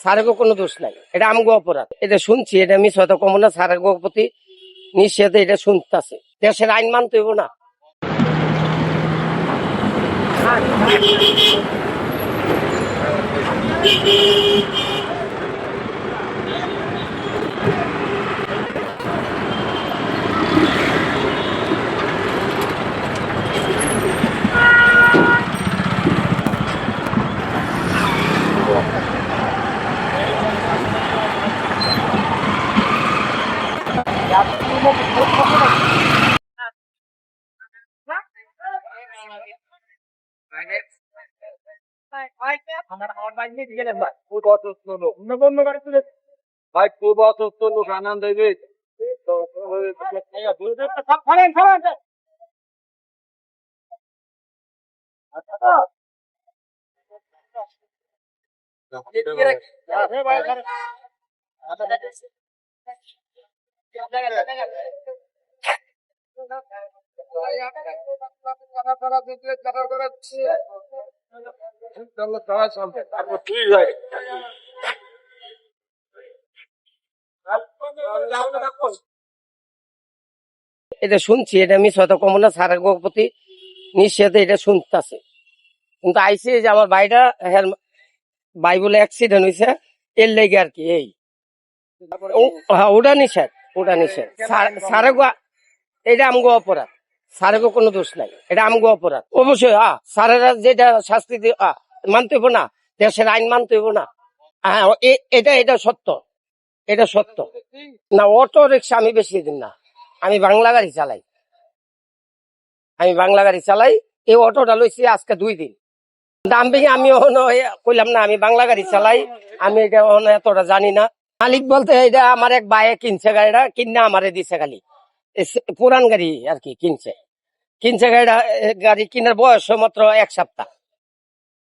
স্যারেরও কোনো দোষ নাই, এটা আমগো অপরাধ। এটা শুনছি, এটা মিস হয়তো কম না, স্যারের প্রতি নিশ্চিত এটা শুনতেছে। দেশের আইন মানতে হইব না। ভাই খুব অসুস্থ লোক আনন্দ দেবে এটা শুনছি, এটা মিস হয়তো কম না, স্যারের প্রতি নিশ্চিত এটা শুনতেছে। কিন্তু আইসি যে আমার ভাইটা ভাই বলে অ্যাক্সিডেন্ট হয়েছে, এর লেগে আর কি। এই হ্যাঁ, ওটা নিষেধ, ওটা নিষেধ। স্যারে এটা আমগো অপরাধ, স্যারের কোনো দোষ নাই, এটা আমগো অপরাধ। অবশ্যই স্যারেরা যেটা শাস্তি মানতে হইব না, দেশের আইন মানতে হইব না। হ্যাঁ, এটা এটা সত্য, এটা সত্য না। অটো রিক্সা আমি বেশি দিন না, আমি বাংলা গাড়ি চালাই, আমি বাংলা গাড়ি চালাই। এই অটোটা লইছি আজকে 2 দিন। দাম ভেঙে আমি কইলাম না আমি বাংলা গাড়ি চালাই, আমি এটা এতটা জানি না। মালিক বলতে এটা আমার এক ভাইয়ে কিনছে গাড়িটা, কিনে আমারে দিছে। খালি পুরান গাড়ি আর কি কিনছে গাড়িটা। গাড়ি কিনার বয়স মাত্র 1 সপ্তাহ।